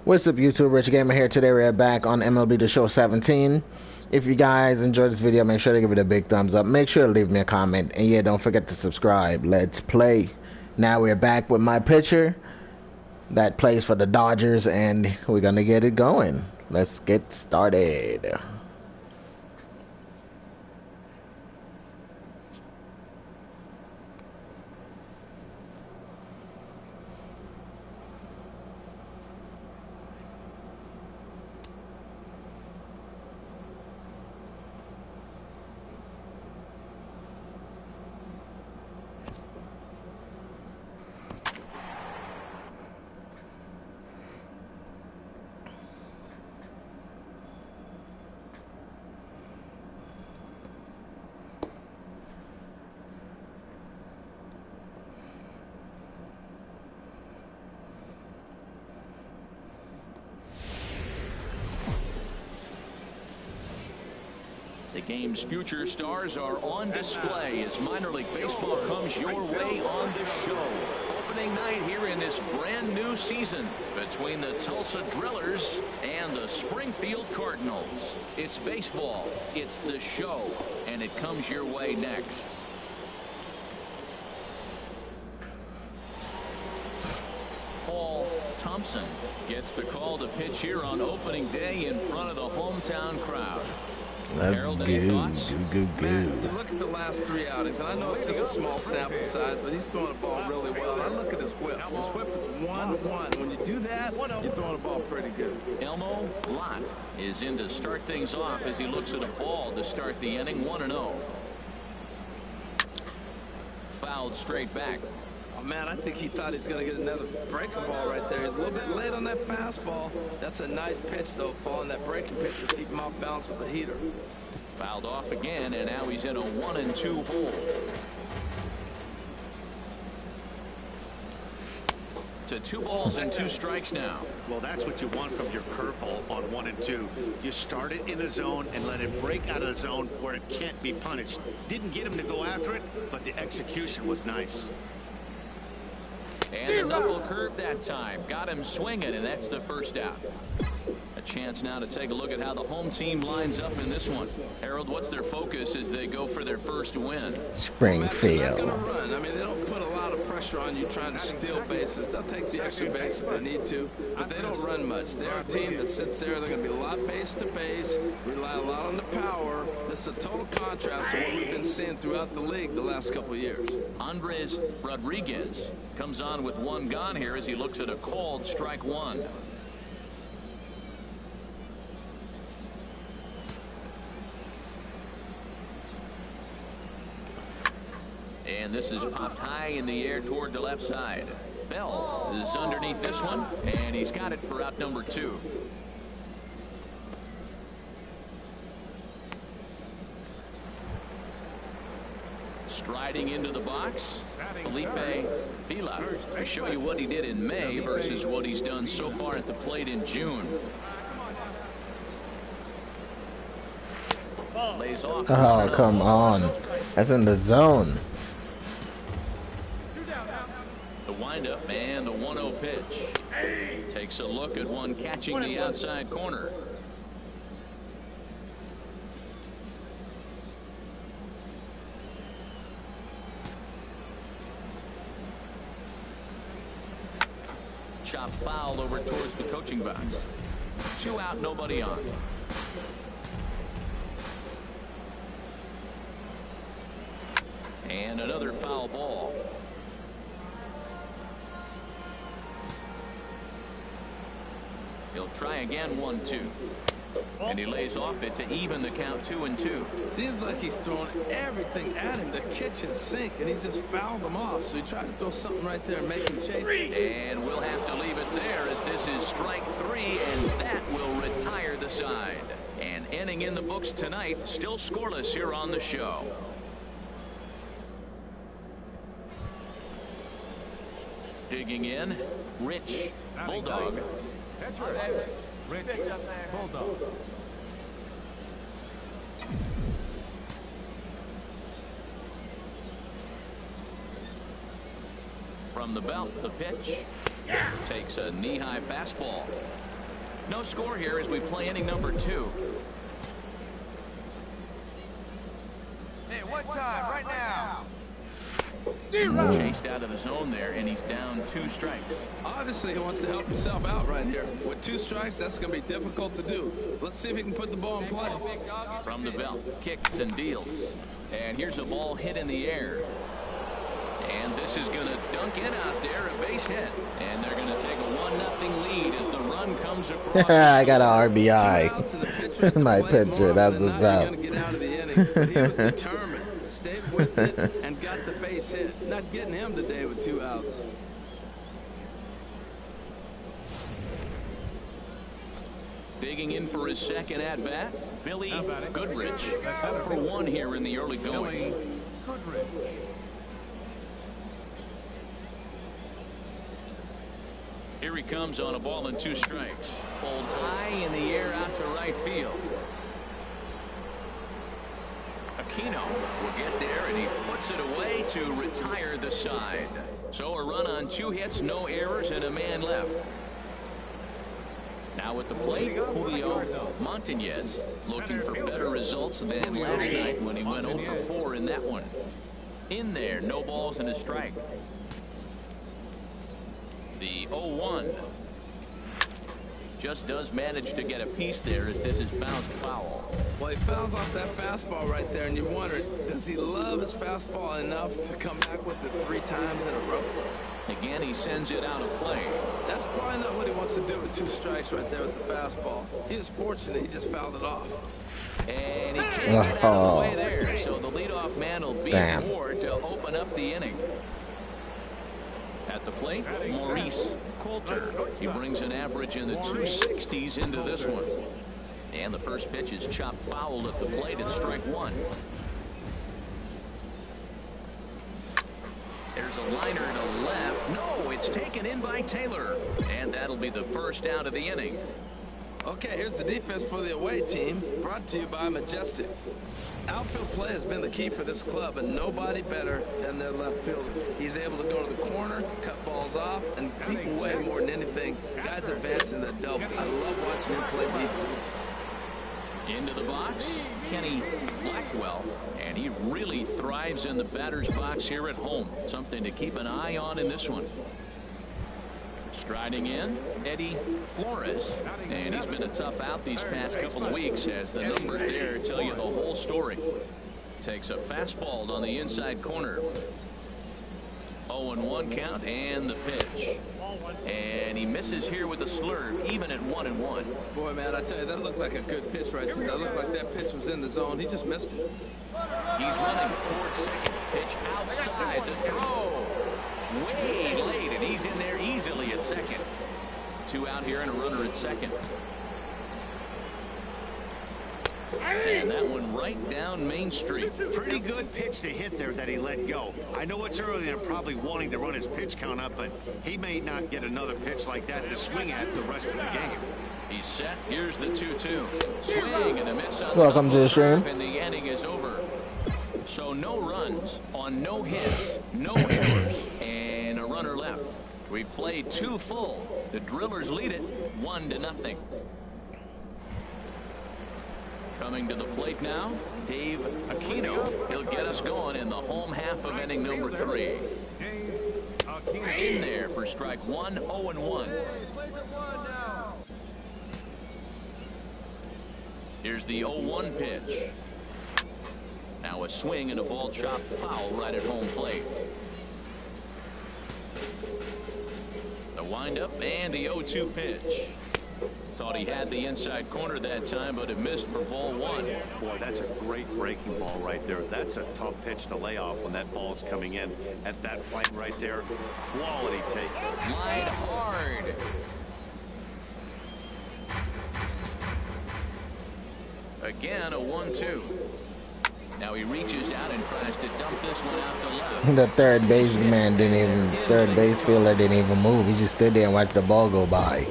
What's up, YouTube? Rich Gamer here. Today we're back on MLB The Show 17. If you guys enjoyed this video, make sure to give it a big thumbs up. Make sure to leave me a comment. And yeah, don't forget to subscribe. Let's play. Now we're back with my pitcher that plays for the Dodgers, and we're going to get it going. Let's get started. The game's future stars are on display as minor league baseball comes your way on the show. Opening night here in this brand new season between the Tulsa Drillers and the Springfield Cardinals. It's baseball, it's the show, and it comes your way next. Paul Thompson gets the call to pitch here on opening day in front of the hometown crowd. Harold, any thoughts? Man, you look at the last three outings, and I know it's just a small sample size, but he's throwing the ball really well. And I look at his whip. His whip is 1-1. When you do that, you're throwing the ball pretty good. Elmo Lott is in to start things off as he looks at a ball to start the inning, 1-0. Fouled straight back. Oh, man, I think he thought he was going to get another breaking ball right there. He's a little bit late on that fastball. That's a nice pitch, though, following that breaking pitch to keep him off balance with the heater. Fouled off again, and now he's in a 1-2 hole. To 2 balls and 2 strikes now. Well, that's what you want from your curveball on 1 and 2. You start it in the zone and let it break out of the zone where it can't be punished. Didn't get him to go after it, but the execution was nice. And a knuckle curve that time. Got him swinging, and that's the first out. A chance now to take a look at how the home team lines up in this one. Harold, what's their focus as they go for their first win? Springfield. I mean, they don't put a lot of pressure on you trying to steal bases. They'll take the extra base if they need to, but they don't run much. They're a team that sits there. They're going to be a lot base to base, rely a lot on the power. This is a total contrast to what we've been seeing throughout the league the last couple of years. Andres Rodriguez comes on with 1 gone here as he looks at a called strike 1. And this is popped high in the air toward the left side. Bell is underneath this one, and he's got it for out number 2. Striding into the box, Felipe Vila, to show you what he did in May versus what he's done so far at the plate in June. Lays off. Oh, come on. That's in the zone. The windup and the 1-0 pitch. Takes a look at one catching the outside corner. Chop foul over towards the coaching box. 2 out, nobody on. And another foul ball. He'll try again, 1-2. And he lays off it to even the count, 2-2. Seems like he's throwing everything at him, the kitchen sink, and he just fouled him off. So he tried to throw something right there and make him chase. And we'll have to leave it there as this is strike 3, and that will retire the side. An inning in the books tonight, still scoreless here on the show. Digging in, Rich Bulldog. Rich Bulldog. From the belt, the pitch. Takes a knee-high fastball. No score here as we play inning number 2. Hey, one time, right now. Chased out of the zone there, and he's down 2 strikes. Obviously, he wants to help himself out right here. With 2 strikes, that's going to be difficult to do. Let's see if he can put the ball in play. From the belt, kicks and deals. And here's a ball hit in the air. And this is going to dunk in out there, a base hit. And they're going to take a 1-0 lead as the run comes across. I got an RBI. My pitcher, that's what's up. He was determined. Stayed with it and got the base hit. Not getting him today with 2 outs. Digging in for his second at-bat, Billy Goodrich. Up for 1 here in the early going. Here he comes on a ball and 2 strikes. Pulled high in the air out to right field. Aquino will get there, and he puts it away to retire the side. So a run on 2 hits, no errors, and a man left. Now at the plate, Julio Montañez looking for better results than last night when he went 0 for 4 in that one. In there, no balls and a strike. The 0-1 just does manage to get a piece there as this is bounced foul. Well, he fouls off that fastball right there, and you wonder, does he love his fastball enough to come back with it 3 times in a row? Again, he sends it out of play. That's probably not what he wants to do with 2 strikes right there with the fastball. He was fortunate he just fouled it off. And he can't get out of the way there, so the leadoff man will be aboard to open up the inning. At the plate, Maurice Coulter. He brings an average in the 260s into this one. And the first pitch is chopped foul at the plate at strike 1. There's a liner to left. No, it's taken in by Taylor. And that'll be the first out of the inning. Okay, here's the defense for the away team, brought to you by Majestic. Outfield play has been the key for this club, and nobody better than their left fielder. He's able to go to the corner, cut balls off, and keep away more than anything. Guys advancing the double. I love watching him play defense. Into the box, Kenny Blackwell, and he really thrives in the batter's box here at home. Something to keep an eye on in this one. Striding in, Eddie Flores, and he's been a tough out these past couple of weeks as the numbers there tell you the whole story. Takes a fastball on the inside corner. 0-1 count and the pitch. And he misses here with a slurve, even at 1-1. Boy, man, I tell you, that looked like a good pitch right there. That looked like that pitch was in the zone. He just missed it. He's running towards second. Pitch outside the throw. Way late, and he's in there easily at second. 2 out here and a runner at second. And that one right down Main Street. Pretty good pitch to hit there that he let go. I know it's early and probably wanting to run his pitch count up, but he may not get another pitch like that to swing at the rest of the game. He's set. Here's the 2-2. Swing and a miss on Welcome to the stream. And the inning is over. So no runs on no hits, no errors, and a runner left. We've played 2 full. The Drillers lead it 1-0. Coming to the plate now, Dave Aquino. He'll get us going in the home half of inning number 3. In there for strike 1, 0-1. Here's the 0-1 pitch. Now a swing and a ball chopped foul right at home plate. The windup and the 0-2 pitch. Thought he had the inside corner that time, but it missed for ball 1. Boy, that's a great breaking ball right there. That's a tough pitch to lay off when that ball's coming in. At that point right there, quality take. Line hard. Again, a 1-2. Now he reaches out and tries to dump this one out to left. The third baseman third base fielder didn't even move. He just stood there and watched the ball go by.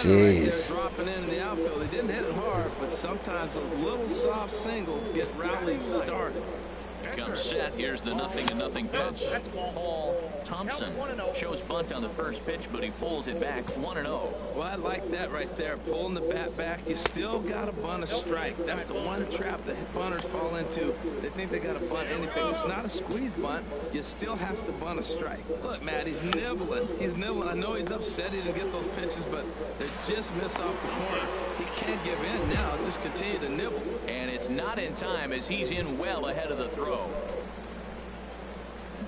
Jeez. Dropping in the outfield. He didn't hit it hard, but sometimes those little soft singles get rallies started. Comes set. Here's the 0-0 pitch. Paul Thompson shows bunt on the first pitch, but he pulls it back 1-0. Well, Well, I like that right there. Pulling the bat back. You still got to bunt a strike. That's the one trap that bunters fall into. They think they got to bunt anything. It's not a squeeze bunt. You still have to bunt a strike. Look, Matt, he's nibbling. He's nibbling. I know he's upset he didn't get those pitches, but they just miss off the corner. He can't give in now. Just continue to nibble. And it's not in time as he's in well ahead of the throw.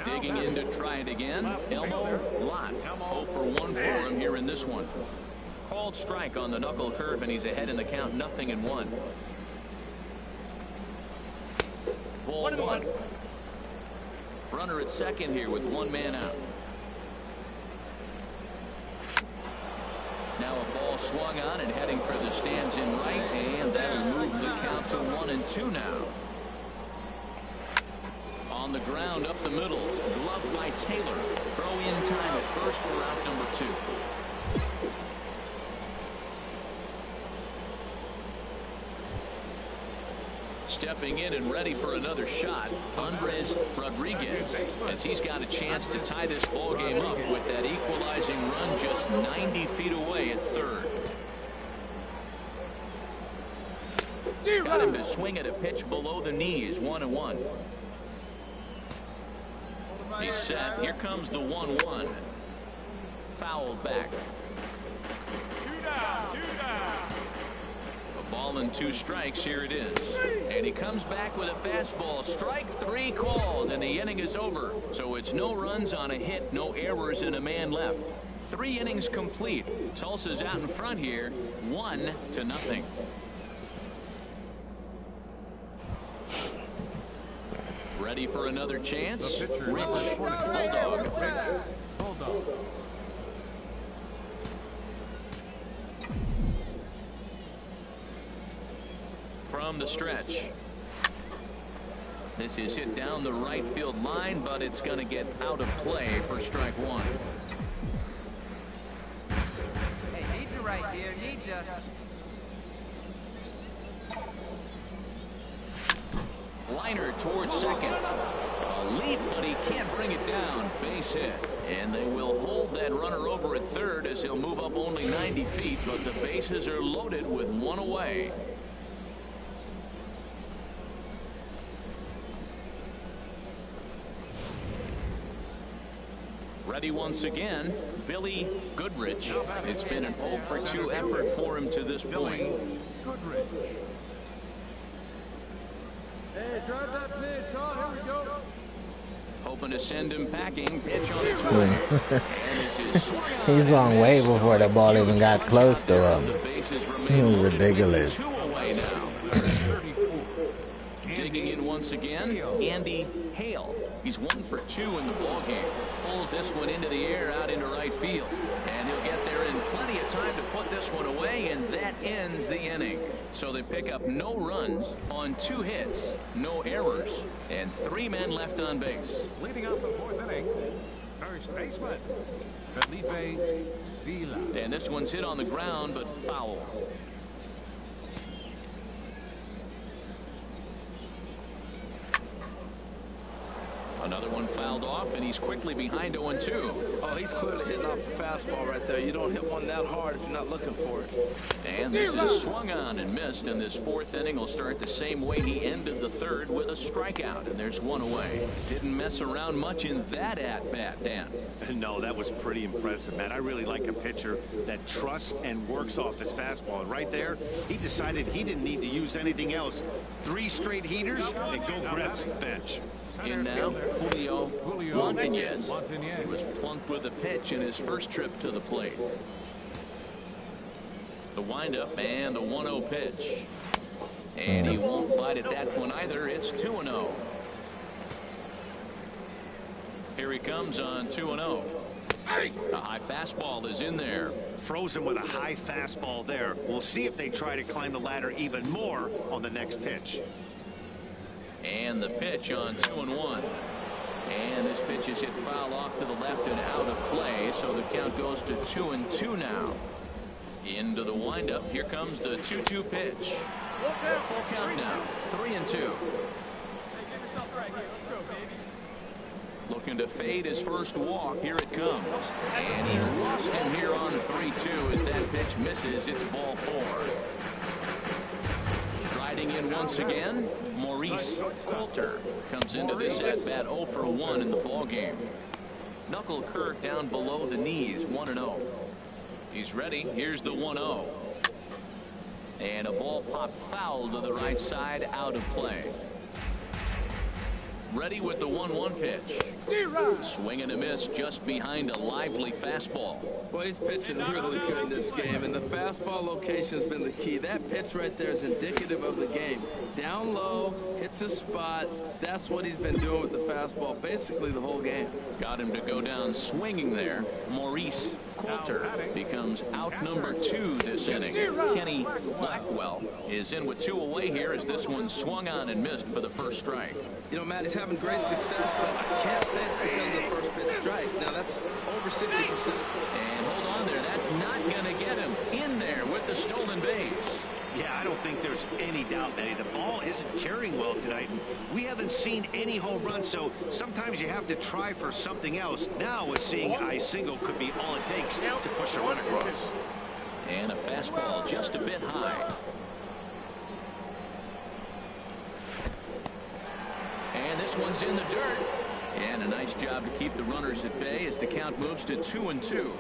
Digging in to try it again. Elmo Lott. 0 for 1 for him here in this one. Called strike on the knuckle curve, and he's ahead in the count, 0-1. Ball 1. Runner at second here with 1 man out. Now a ball swung on and heading for the stands in right, and that'll move the count to 1-2 now. On the ground up the middle, gloved by Taylor. Throw in time at first for out number 2. Stepping in and ready for another shot, Andres Rodriguez, as he's got a chance to tie this ball game up with that equalizing run just 90 feet away at third. Got him to swing at a pitch below the knees, 1-1. He's set. Here comes the 1-1. Fouled back. 2 down, 2 down. A ball and 2 strikes. Here it is. And he comes back with a fastball. Strike 3 called, and the inning is over. So it's no runs on a hit, no errors, and a man left. 3 innings complete. Tulsa's out in front here, 1-0. Ready for another chance? Rich Bulldog. From the stretch. This is hit down the right field line, but it's going to get out of play for strike 1. Hey, need you right here, need you. Liner towards second. A leap, but he can't bring it down. Base hit. And they will hold that runner over at third as he'll move up only 90 feet, but the bases are loaded with 1 away. Ready once again, Billy Goodrich. It's been an 0 for 2 effort for him to this point. Hey, drive that pitch. Oh, here we go. Hoping to send him packing. Pitch on its way. And this is swung on He's and long way missed. before the ball even got Huge close punch to out there him. as the bases remain loaded with Ridiculous. 2 away now. Digging in once again, Andy Hale. He's 1 for 2 in the ball game. Pulls this one into the air out into right field. And he'll get there in plenty of time to put this one away, and that ends the inning. So they pick up no runs on 2 hits, no errors, and 3 men left on base. Leading off the 4th inning, first baseman, Felipe Vila. And this one's hit on the ground, but foul. Another one fouled off, and he's quickly behind 0-2. Oh, he's clearly hitting off the fastball right there. You don't hit one that hard if you're not looking for it. And this is swung on and missed, and this 4th inning will start the same way he ended the 3rd with a strikeout, and there's 1 away. Didn't mess around much in that at-bat, Dan. No, that was pretty impressive, man. I really like a pitcher that trusts and works off his fastball. And right there, he decided he didn't need to use anything else. 3 straight heaters and go grab some bench. In now, Julio Montañez. He was plunked with a pitch in his first trip to the plate. The windup and the 1-0 pitch. And he won't bite at that one either. It's 2-0. Here he comes on 2-0. A high fastball is in there. Frozen with a high fastball there. We'll see if they try to climb the ladder even more on the next pitch. And the pitch on 2-1. And this pitch is hit foul off to the left and out of play. So the count goes to 2-2 now. Into the windup. Here comes the 2-2 pitch. Full count now. 3-2. Looking to fade his first walk. Here it comes. And he lost him here on 3-2 as that pitch Misses. It's ball 4. Riding in once again, Maurice Coulter comes into this at bat 0 for 1 in the ball game. Knuckle curve down below the knees, 1-0. He's ready. Here's the 1-0. And a ball popped foul to the right side, out of play. Ready with the 1-1 pitch. Swing and a miss just behind a lively fastball. Well, he's pitching really good in this game, and the fastball location has been the key. That pitch right there is indicative of the game. Down low, hits a spot. That's what he's been doing with the fastball basically the whole game. Got him to go down swinging there. Maurice Coulter becomes out number 2 this inning. Kenny Blackwell is in with 2 away here as this one swung on and missed for the first strike. You know, Matt, he's having great success, but I can't say it's because of the first pitch strike. Now, that's over 60%. And hold on there. That's not going to get him in there with the stolen base. Yeah, I don't think there's any doubt, Eddie. The ball isn't carrying well tonight. We haven't seen any home runs, so sometimes you have to try for something else. Now, with seeing a single could be all it takes to push a run across. And a fastball just a bit high. And this one's in the dirt. And a nice job to keep the runners at bay as the count moves to 2-2.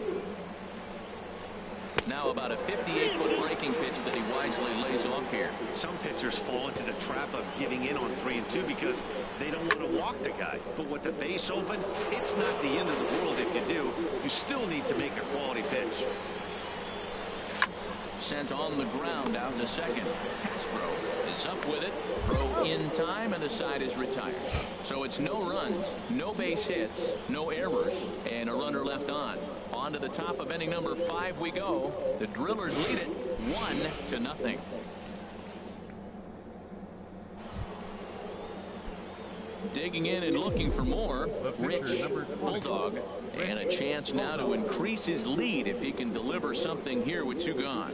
Now about a 58-foot breaking pitch that he wisely lays off here. Some pitchers fall into the trap of giving in on 3-2 because they don't want to walk the guy. But with the base open, it's not the end of the world if you do. You still need to make a quality pitch. Sent on the ground out to second. Castro is up with it. Throw in time, and the side is retired. So it's no runs, no base hits, no errors, and a runner left on. On to the top of inning number 5 we go. The Drillers lead it 1-0. Digging in and looking for more, Rich Bulldog, and a chance now to increase his lead if he can deliver something here with 2 gone.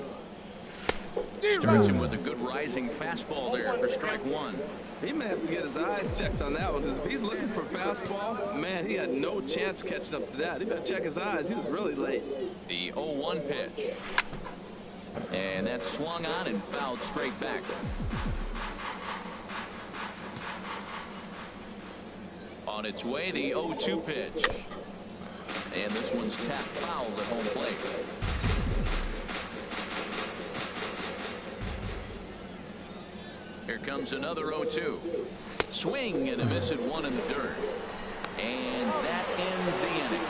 Starts him with a good rising fastball there for strike 1. He may have to get his eyes checked on that one, because if he's looking for fastball, man, he had no chance of catching up to that. He better check his eyes. He was really late. The 0-1 pitch. And that swung on and fouled straight back. On its way, the 0-2 pitch. And this one's tapped foul at home plate. Here comes another 0-2. Swing and a miss at 1 in the dirt. And that ends the inning.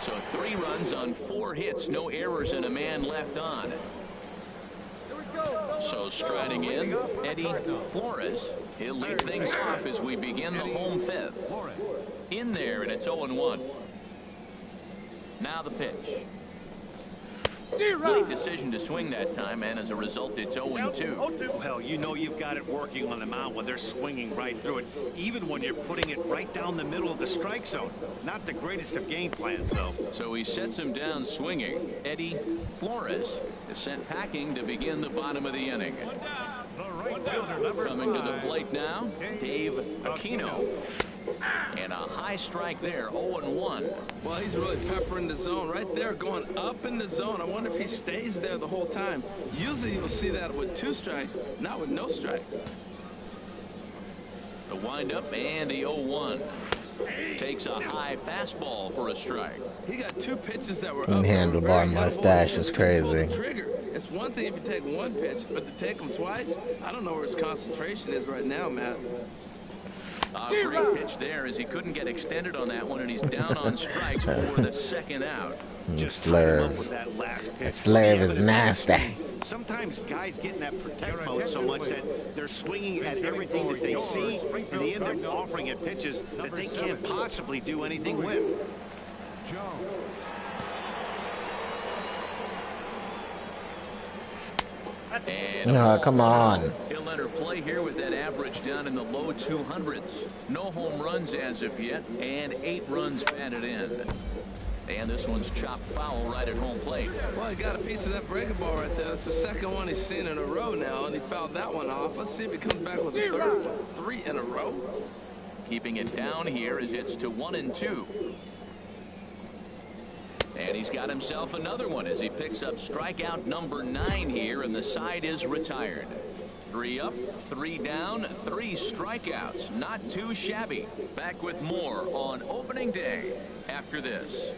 So 3 runs on 4 hits, no errors, and a man left on. So striding in, Eddie Flores. He'll lead things off as we begin the home 5th. In there, and it's 0-1. Now the pitch. Late decision to swing that time, and as a result, it's 0-2. Well, you know you've got it working on the mound when they're swinging right through it, even when you're putting it right down the middle of the strike zone. Not the greatest of game plans, though. So he sets him down swinging. Eddie Flores is sent packing to begin the bottom of the inning. Coming to the plate now, Dave Aquino. And a high strike there, 0-1. Well, he's really peppering the zone right there, going up in the zone. I wonder if he stays there the whole time. Usually you'll see that with 2 strikes, not with no strikes. The windup and the 0-1. Takes a high fastball for a strike. He got 2 pitches that were up. Handlebar mustache is crazy. Trigger. It's one thing if you take 1 pitch, but to take them twice, I don't know where his concentration is right now, Matt. Great pitch there as he couldn't get extended on that one, and he's down on strikes for the 2nd out. Just Slurve. with that last pitch. Slurve is nasty. Sometimes guys get in that protect mode so much that they're swinging at everything that they see, and they end up offering at pitches that they can't possibly do anything with. And No, come on. He'll let her play here with that average down in the low 200s. No home runs as of yet, and 8 runs batted in. And this one's chopped foul right at home plate. Well, he got a piece of that breaking ball right there. That's the 2nd one he's seen in a row now, and he fouled that one off. Let's see if he comes back with a 3rd one. 3 in a row. Keeping it down here as it's to 1-2. And he's got himself another one as he picks up strikeout number 9 here, and the side is retired. 3 up, 3 down, 3 strikeouts. Not too shabby. Back with more on opening day after this.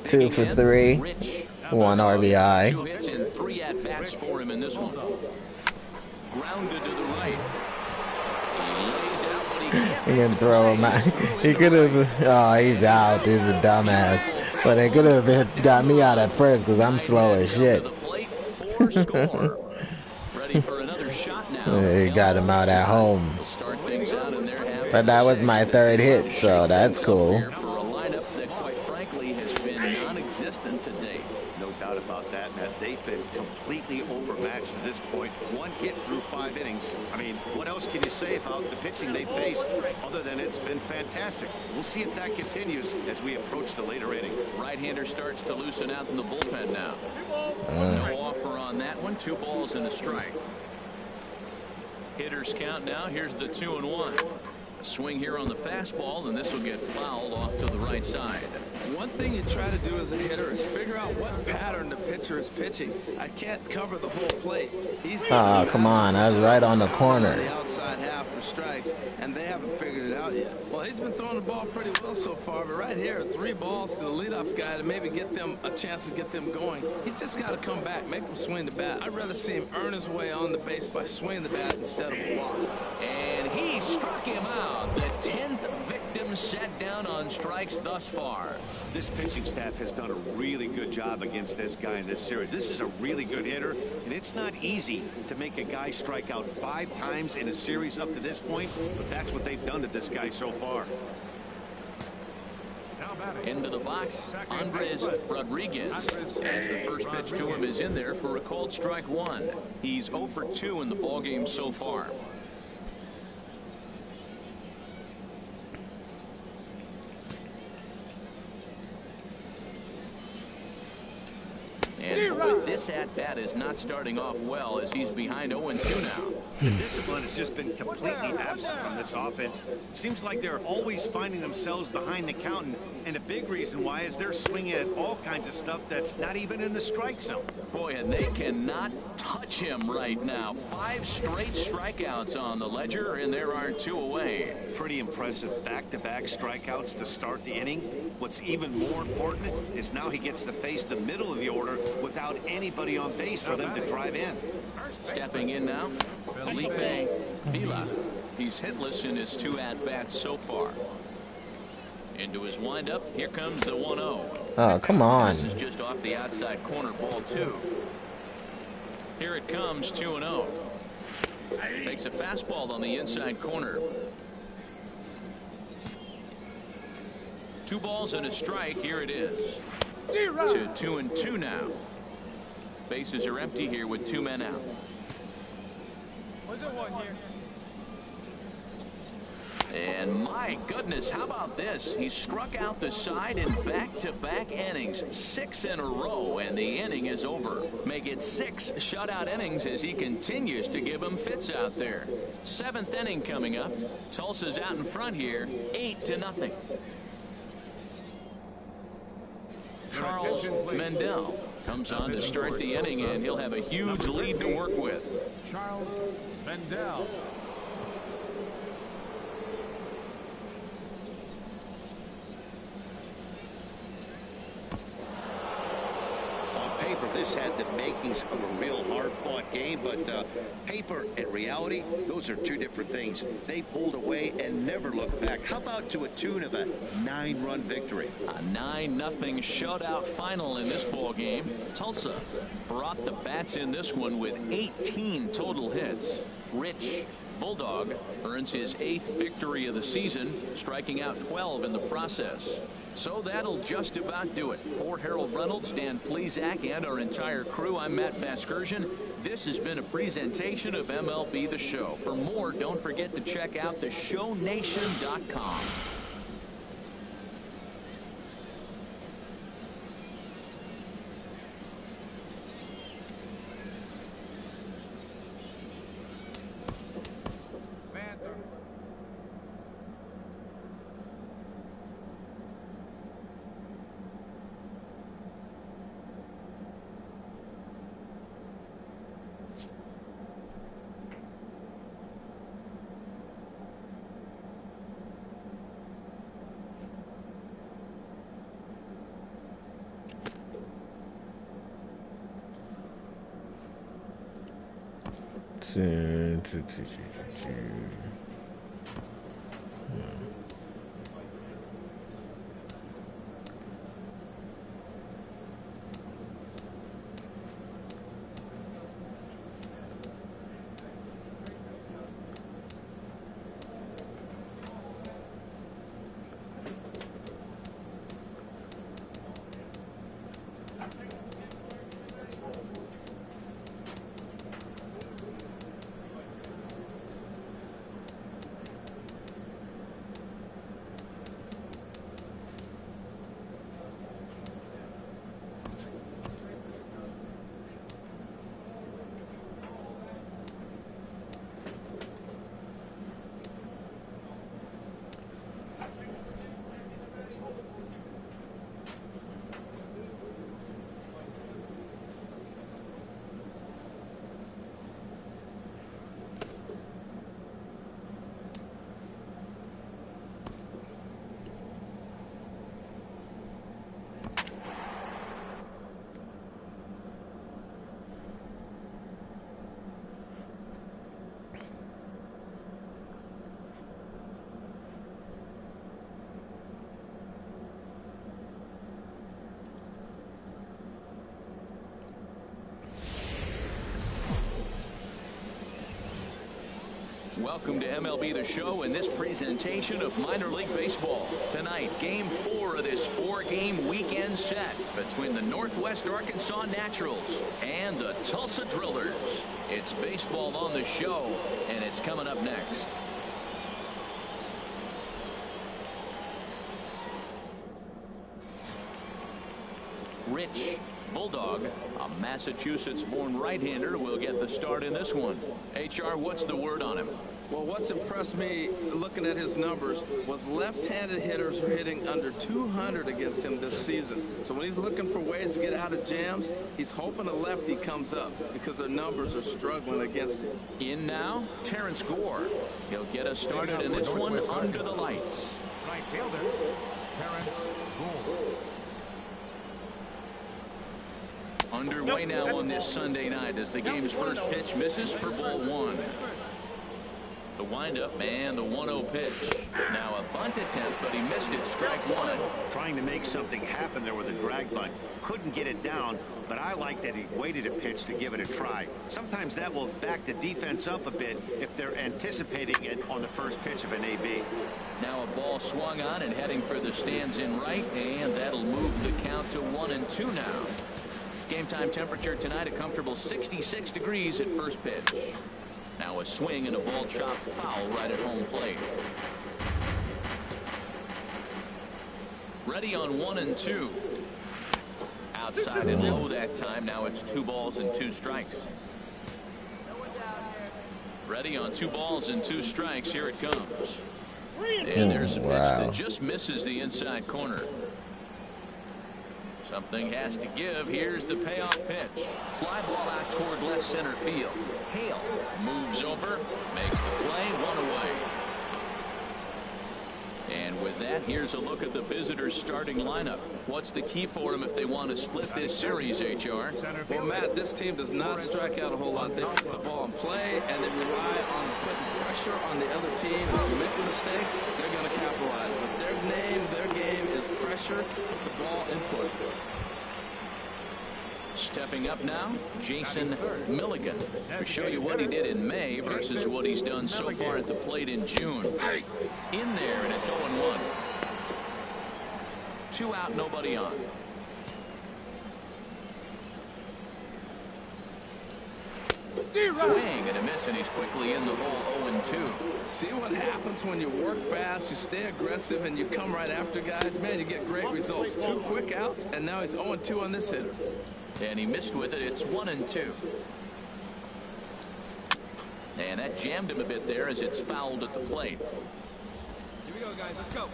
Two for 3, Rich. 1 RBI. 2 hits and 3 at-bats for him in this one. Grounded to the right. He lays out, but he can't. He can throw him out. He could have. Oh, he's out. He's a dumbass. But they could have got me out at first because I'm slow as shit. Ready for another shot now. He got him out at home. We'll start things out in their half. But that was my 3rd hit, so that's cool. For a lineup that, quite frankly, has been non-existent to date. No doubt about that, Matt. They've been completely overmatched at this point. 1 hit through 5 innings. I mean, what else can you say about the pitching they faced other than it's been fantastic? We'll see if that continues as we approach the later inning. Right-hander starts to loosen out in the bullpen now. No offer on that one. 2 balls and a strike. Hitters count now. Here's the 2-1. A swing here on the fastball, and this will get fouled off to the right side. One thing you try to do as a hitter is figure out what pattern the pitcher is pitching. I can't cover the whole plate. Oh, come on. I was right on the corner. The outside half for strikes, and they haven't figured it out yet. Well, he's been throwing the ball pretty well so far, but right here, 3 balls to the leadoff guy to maybe get them a chance to get them going. He's just got to come back, make them swing the bat. I'd rather see him earn his way on the base by swinging the bat instead of a walk. And he struck him out. The 10th victim set down on strikes thus far. This pitching staff has done a really good job against this guy in this series. This is a really good hitter, and it's not easy to make a guy strike out 5 times in a series up to this point, but that's what they've done to this guy so far. Into the box, Andres Rodriguez, as the first pitch to him is in there for a called strike 1. He's 0 for 2 in the ballgame so far. And boy, this at-bat is not starting off well as he's behind 0-2 now. The discipline has just been completely absent from this offense. It seems like they're always finding themselves behind the count, and a big reason why is they're swinging at all kinds of stuff that's not even in the strike zone. Boy, and they cannot touch him right now. 5 straight strikeouts on the ledger, and there are 2 away. Pretty impressive back-to-back strikeouts to start the inning. What's even more important is now he gets to face the middle of the order without anybody on base for them to drive in. Stepping in now, Felipe Vila. He's hitless in his 2 at-bats so far. Into his windup, here comes the 1-0. Oh, come on. This is just off the outside corner, ball 2. Here it comes, 2-0. Takes a fastball on the inside corner. 2 balls and a strike. Here it is. To 2-2 now. Bases are empty here with 2 men out. And my goodness, how about this? He struck out the side in back-to-back innings, 6 in a row, and the inning is over. Make it 6 shutout innings as he continues to give them fits out there. 7th inning coming up. Tulsa's out in front here, 8-0. Charles Mendel comes on to start the inning, and he'll have a huge lead to work with. Charles Mendel. This had the makings of a real hard-fought game, but paper and reality, those are 2 different things. They pulled away and never looked back. How about to a tune of a 9-run victory? A 9-0 shutout final in this ball game. Tulsa brought the bats in this one with 18 total hits. Rich Bulldog earns his 8th victory of the season, striking out 12 in the process. So that'll just about do it. For Harold Reynolds, Dan Plesac, and our entire crew, I'm Matt Vasgersian. This has been a presentation of MLB The Show. For more, don't forget to check out theshownation.com. Welcome to MLB The Show and this presentation of minor league baseball. Tonight, Game 4 of this 4-game weekend set between the Northwest Arkansas Naturals and the Tulsa Drillers. It's baseball on the show, and it's coming up next. Rich Bulldog, a Massachusetts-born right-hander, will get the start in this one. HR, what's the word on him? Well, what's impressed me looking at his numbers was left-handed hitters are hitting under 200 against him this season. So when he's looking for ways to get out of jams, he's hoping a lefty comes up because their numbers are struggling against him. In now, Terrence Gore. He'll get us started in this one under the lights. Right fielder, Terrence Gore. Underway now on this Sunday night as the game's first pitch misses for ball one. The windup and the 1-0 pitch. Now a bunt attempt, but he missed it. Strike one. Trying to make something happen there with a drag bunt. Couldn't get it down, but I like that he waited a pitch to give it a try. Sometimes that will back the defense up a bit if they're anticipating it on the first pitch of an AB. Now a ball swung on and heading for the stands in right, and that'll move the count to 1-2 now. Game time temperature tonight a comfortable 66 degrees at first pitch. Now a swing and a ball chopped foul right at home plate. Ready on 1-2. Outside and low that time. Now it's 2 balls and 2 strikes. Ready on 2 balls and 2 strikes. Here it comes. And there's a pitch that just misses the inside corner. Something has to give. Here's the payoff pitch. Fly ball out toward left center field. Hale moves over, makes the play, 1 away. And with that, here's a look at the visitors' starting lineup. What's the key for them if they want to split this series, HR? Well, Matt, this team does not strike out a whole lot. They put the ball in play, and they rely on putting pressure on the other team. If you make a mistake, they're going to capitalize. But their game is pressure, put the ball in play. Stepping up now, Jason Milligan, to show you what he did in May versus what he's done so far at the plate in June. In there, and it's 0-1. 2 out, nobody on. Swing and a miss, and he's quickly in the hole. 0-2. See what happens when you work fast, you stay aggressive, and you come right after guys? Man, you get great results. 2 quick outs, and now he's 0-2 on this hitter. And he missed with it. It's 1-2. And that jammed him a bit there as it's fouled at the plate. Here we go, guys. Let's go.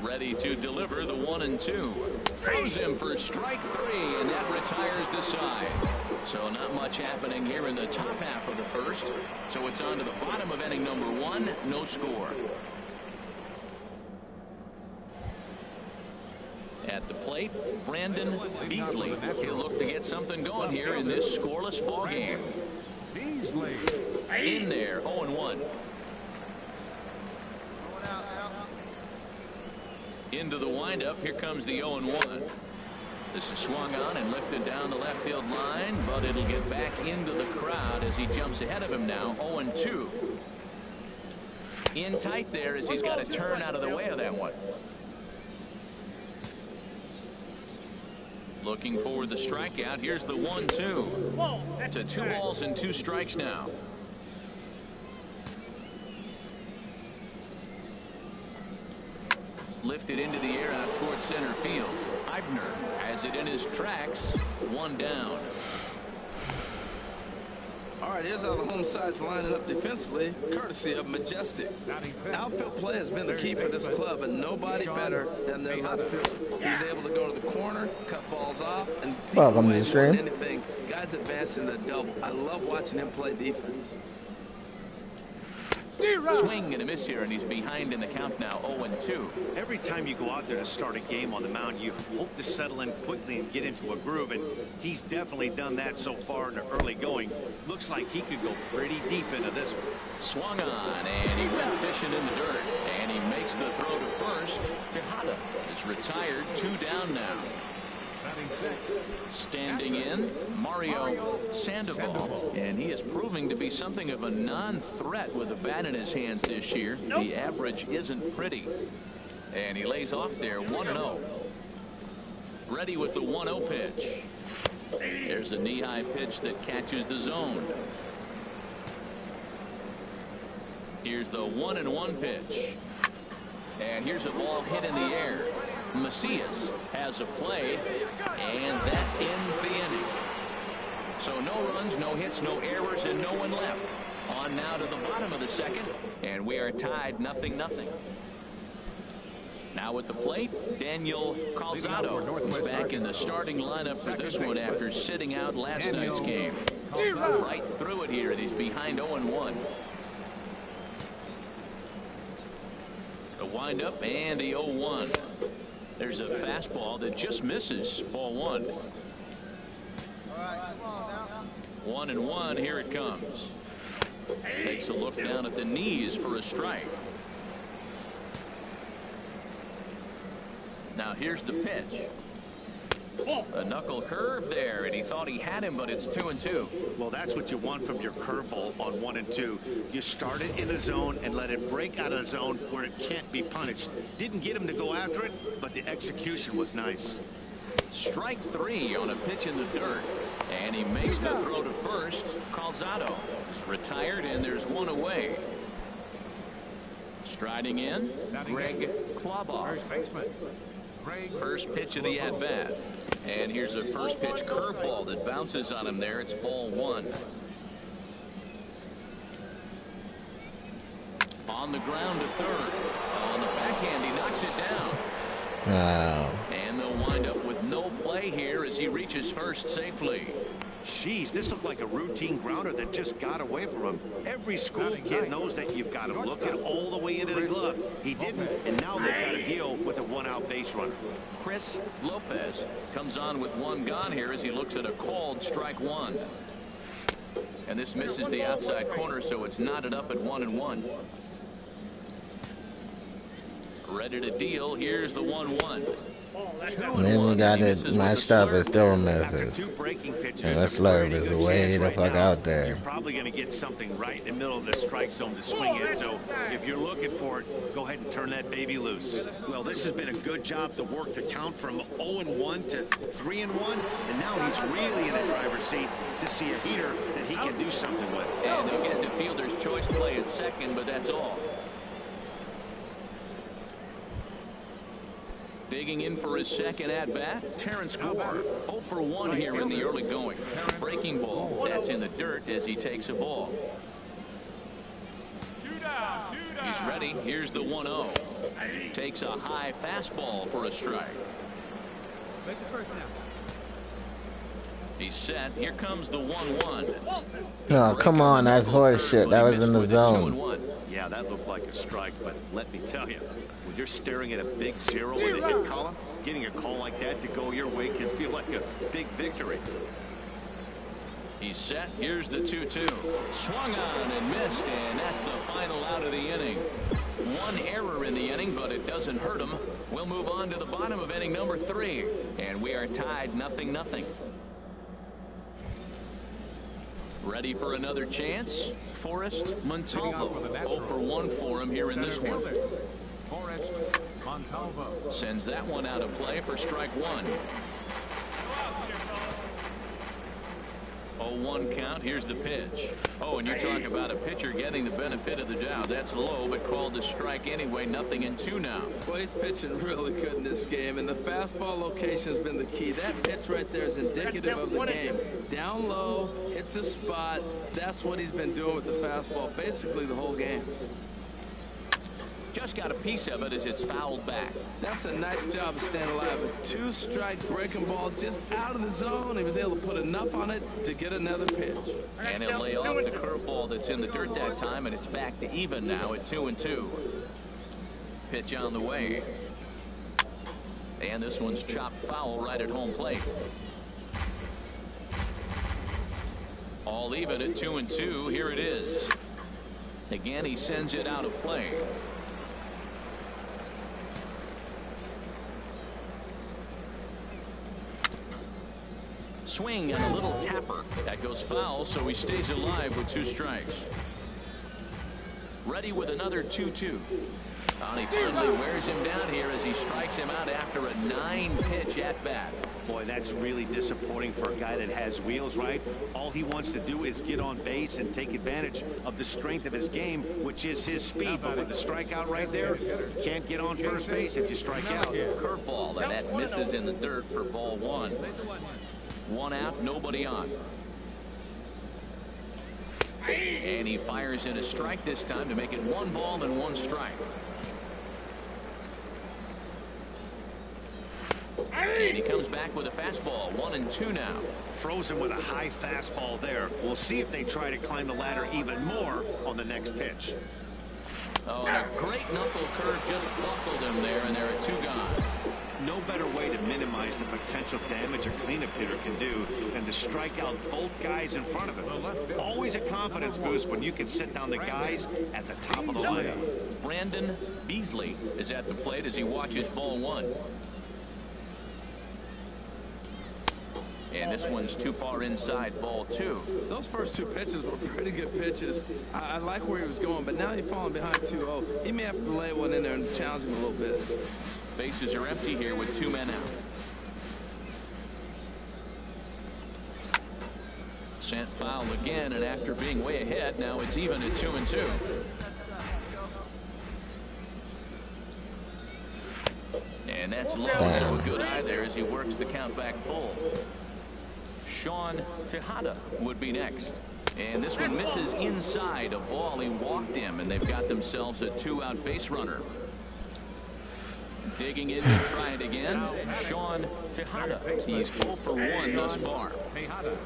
Ready to deliver the 1-2. Throws him for strike 3, and that retires the side. So not much happening here in the top half of the first. So it's on to the bottom of inning number 1. No score. At the plate, Brandon Beasley. He'll look to get something going here in this scoreless ball game. Beasley. In there, 0-1. Into the windup. Here comes the 0-1. This is swung on and lifted down the left field line, but it'll get back into the crowd as he jumps ahead of him now. 0-2. In tight there as he's got to turn out of the way of that one. Looking for the strikeout. Here's the 1-2. To 2 balls and 2 strikes now. Lifted into the air out towards center field. Eibner has it in his tracks. 1 down. All right, here's how the home side's lining up defensively, courtesy of Majestic. Outfield play has been the key for this club, and nobody better than their left field. He's able to go to the corner, cut balls off, and Welcome to the stream. anything. Guys advancing the double. I love watching him play defense. Swing and a miss here, and he's behind in the count now. 0-2. Every time you go out there to start a game on the mound, you hope to settle in quickly and get into a groove, and he's definitely done that so far in the early going. Looks like he could go pretty deep into this one. Swung on, and he went fishing in the dirt, and he makes the throw to first. Tejada is retired. 2 down now. Standing in, Mario Sandoval, and he is proving to be something of a non-threat with a bat in his hands this year. The average isn't pretty, and he lays off there. 1-0. Ready with the 1-0 pitch. There's a knee-high pitch that catches the zone. Here's the 1-1 pitch, and here's a ball hit in the air. Macias has a play, and that ends the inning. So no runs, no hits, no errors, and no one left. On now to the bottom of the second, and we are tied 0-0. Now at the plate, Daniel Calzado, who's back in the starting lineup for this one after sitting out last night's game. Right through it here, and he's behind 0-1. The windup and the 0-1. There's a fastball that just misses. Ball 1. 1-1. Here it comes. Takes a look down at the knees for a strike. Now here's the pitch. A knuckle curve there, and he thought he had him, but it's 2-2. Well, that's what you want from your curveball on 1 and 2. You start it in the zone and let it break out of the zone where it can't be punished. Didn't get him to go after it, but the execution was nice. Strike 3 on a pitch in the dirt, and he makes the throw to first. Calzado is retired, and there's 1 away. Striding in, Greg Kloboff. First baseman. First pitch of the at-bat. And here's a first pitch curveball that bounces on him there. It's ball 1. On the ground to third. On the backhand, he knocks it down. Wow. And they'll wind up with no play here as he reaches first safely. Jeez, this looked like a routine grounder that just got away from him. Every school kid knows that you've got to look it all the way into the glove. He didn't, and now they've got to deal with a 1-out base runner. Chris Lopez comes on with 1 gone here as he looks at a called strike 1. And this misses the outside corner, so it's knotted up at 1-1. Ready to deal. Here's the 1-1. And then you got it matched up, it still misses. And that slurve is way the fuck out there. You're probably going to get something right in the middle of the strike zone to swing in. So if you're looking for it, go ahead and turn that baby loose. Well, this has been a good job to work the count from 0-1 to 3-1. And now he's really in the driver's seat to see a heater that he can do something with. And they'll get the fielder's choice play at second, but that's all. Digging in for his second at-bat, Terrence Gore. 0 for 1 here in the early going. Breaking ball. That's in the dirt as he takes a ball. He's ready. Here's the 1-0. Takes a high fastball for a strike. He's set. Here comes the 1-1. No, come on, that's horse shit. That was in the zone. Yeah, that looked like a strike, but let me tell you, when you're staring at a big 0 in the hit column, getting a call like that to go your way can feel like a big victory. He's set. Here's the 2-2. Swung on and missed, and that's the final out of the inning. One error in the inning, but it doesn't hurt him. We'll move on to the bottom of inning number 3, and we are tied 0-0. Ready for another chance? Forrest Montalvo. 0 for 1 for him here in this one. Forrest Montalvo sends that one out of play for strike 1. 0-1 count. Here's the pitch. Oh, and you talk about a pitcher getting the benefit of the doubt. That's low, but called a strike anyway. 0-2 now. Well, he's pitching really good in this game, and the fastball location has been the key. That pitch right there is indicative of the game. Down low, hits a spot. That's what he's been doing with the fastball basically the whole game. Just got a piece of it as it's fouled back. That's a nice job of staying alive. A 2-strike breaking ball just out of the zone. He was able to put enough on it to get another pitch. And he'll lay off the curveball that's in the dirt that time, and it's back to even now at 2-2. Pitch on the way. And this one's chopped foul right at home plate. All even at 2-2. Here it is. Again, he sends it out of play. Swing and a little tapper. That goes foul, so he stays alive with 2 strikes. Ready with another 2-2. And he finally wears him down here as he strikes him out after a 9-pitch at bat. Boy, that's really disappointing for a guy that has wheels, right? All he wants to do is get on base and take advantage of the strength of his game, which is his speed. But with the strikeout right there, you can't get on first base if you strike out. Curveball, and that misses in the dirt for ball 1. 1 out, nobody on. And he fires in a strike this time to make it 1 ball and 1 strike. And he comes back with a fastball. 1-2 now. Frozen with a high fastball there. We'll see if they try to climb the ladder even more on the next pitch. Oh, and a great knuckle curve just buckled him there, and there are 2 gone. No better way to minimize the potential damage a cleanup hitter can do than to strike out both guys in front of him. Always a confidence boost when you can sit down the guys at the top of the lineup. Brandon Beasley is at the plate as he watches ball 1. And this one's too far inside ball 2. Those first 2 pitches were pretty good pitches. I like where he was going, but now he's falling behind 2-0. He may have to lay one in there and challenge him a little bit. Bases are empty here with 2 men out. Sent foul again, and after being way ahead, now it's even at 2-2. And that's low, so a good eye there as he works the count back full. Sean Tejada would be next. And this one misses inside a ball. He walked him, and they've got themselves a 2-out base runner. Digging in to try it again, Sean Tejada. He's 0 for 1 thus far.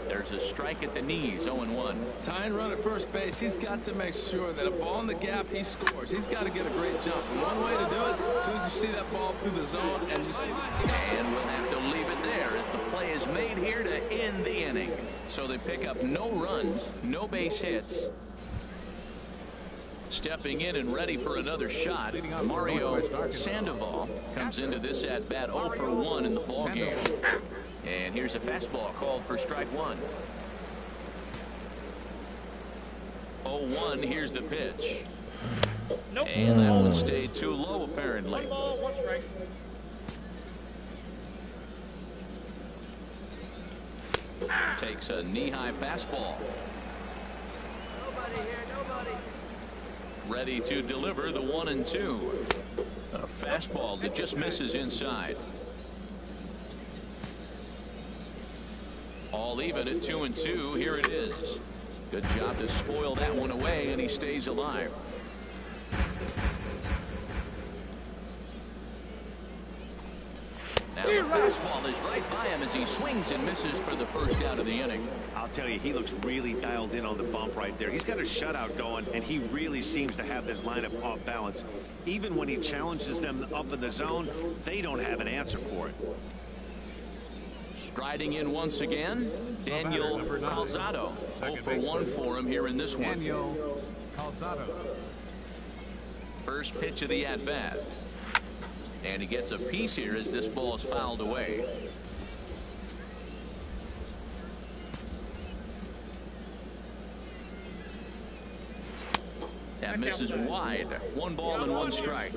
There's a strike at the knees, 0-1. Tying run at first base, he's got to make sure that a ball in the gap, he scores. He's got to get a great jump. And one way to do it, as soon as you see that ball through the zone, and you see. And we'll have to leave it there as the play is made here to end the inning. So they pick up no runs, no base hits. Stepping in and ready for another shot, Mario Sandoval comes into this at bat 0 for 1 in the ball game. And here's a fastball called for strike 1. 0-1. Here's the pitch. And that one stayed too low apparently. Takes a knee-high fastball. Nobody here, nobody. Ready to deliver the 1-2. A fastball that just misses inside. All even at 2-2. Here it is. Good job to spoil that one away, and he stays alive. Now the fastball is right by him as he swings and misses for the first out of the inning. I'll tell you, he looks really dialed in on the bump right there. He's got a shutout going, and he really seems to have this lineup off balance. Even when he challenges them up in the zone, they don't have an answer for it. Striding in once again, Daniel Calzado. 0 for 1 for him here in this one. Daniel Calzado. First pitch of the at-bat. And he gets a piece here as this ball is fouled away. That misses wide. 1 ball and 1 strike.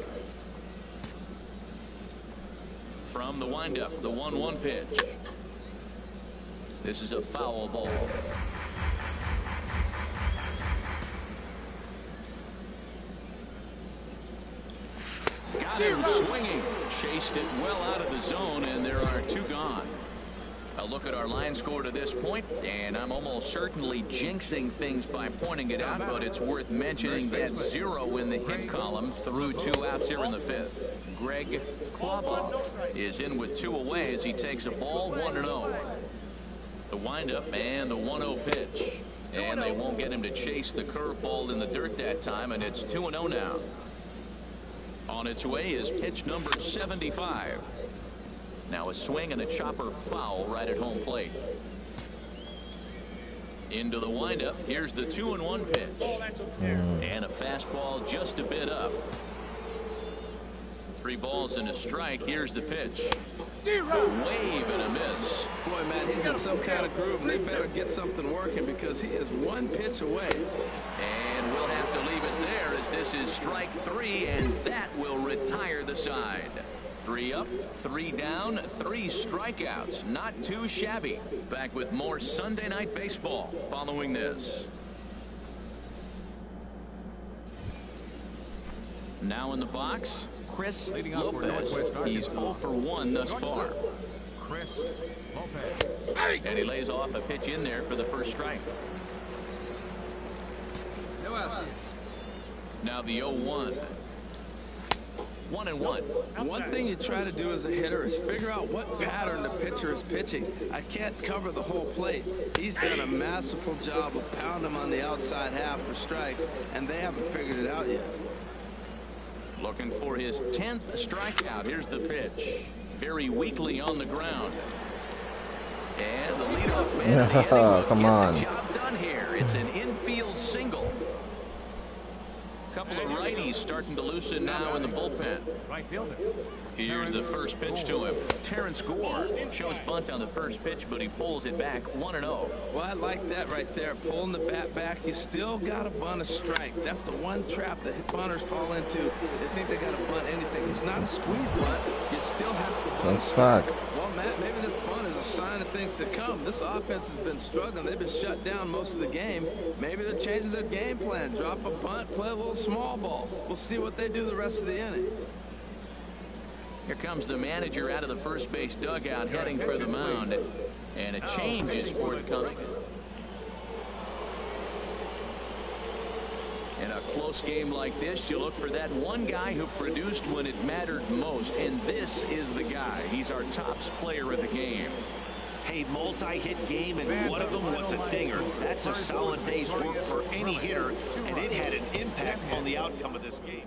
From the windup, the 1-1 pitch. This is a foul ball. Got him swinging. Chased it well out of the zone, and there are 2 gone. A look at our line score to this point, and I'm almost certainly jinxing things by pointing it out, but it's worth mentioning that 0 in the hit column through 2 outs here in the 5th. Greg Kloboff is in with 2 away as he takes a ball 1-0. The windup and the 1-0 pitch. And they won't get him to chase the curveball in the dirt that time, and it's 2-0 now. On its way is pitch number 75. Now a swing and a chopper foul right at home plate. Into the windup. Here's the 2-1 pitch. And a fastball just a bit up. 3 balls and a strike. Here's the pitch. A wave and a miss. Boy, man, he's in some kind of groove, and they better get something working because he is 1 pitch away. And we'll have to leave it there as this is strike 3, and that will retire the side. 3 up, 3 down, 3 strikeouts. Not too shabby. Back with more Sunday Night Baseball following this. Now in the box, Chris Lopez. He's 0 for 1 thus far. Chris Lopez. And he lays off a pitch in there for the first strike. Now the 0-1. 1-1. One thing you try to do as a hitter is figure out what pattern the pitcher is pitching. I can't cover the whole plate. He's done a masterful job of pounding him on the outside half for strikes, and they haven't figured it out yet. Looking for his 10th strikeout. Here's the pitch. Very weakly on the ground. And the leadoff man of the inning will Come get on. the job done here. It's an infield single. Couple of righties starting to loosen now in the bullpen. Right fielder. Here's the first pitch to him. Terrence Gore shows bunt on the first pitch, but he pulls it back 1-0. Well, I like that right there. Pulling the bat back. You still got to bunt a strike. That's the one trap that bunters fall into. They think they got to bunt anything. It's not a squeeze bunt. You still have to bunt a strike. Well, Matt, maybe this bunt is a sign of things to come. This offense has been struggling. They've been shut down most of the game. Maybe they're changing their game plan. Drop a bunt, play a little small ball. We'll see what they do the rest of the inning. Here comes the manager out of the first base dugout heading for the mound. And a change is forthcoming. In a close game like this, you look for that one guy who produced when it mattered most. And this is the guy. He's our top player of the game. Hey, multi-hit game, and one of them was a dinger. That's a solid day's work for any hitter, and it had an impact on the outcome of this game.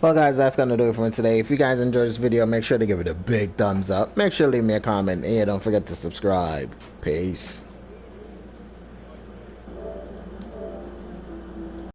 Well, guys, that's going to do it for today. If you guys enjoyed this video, make sure to give it a big thumbs up. Make sure to leave me a comment. And yeah, don't forget to subscribe. Peace.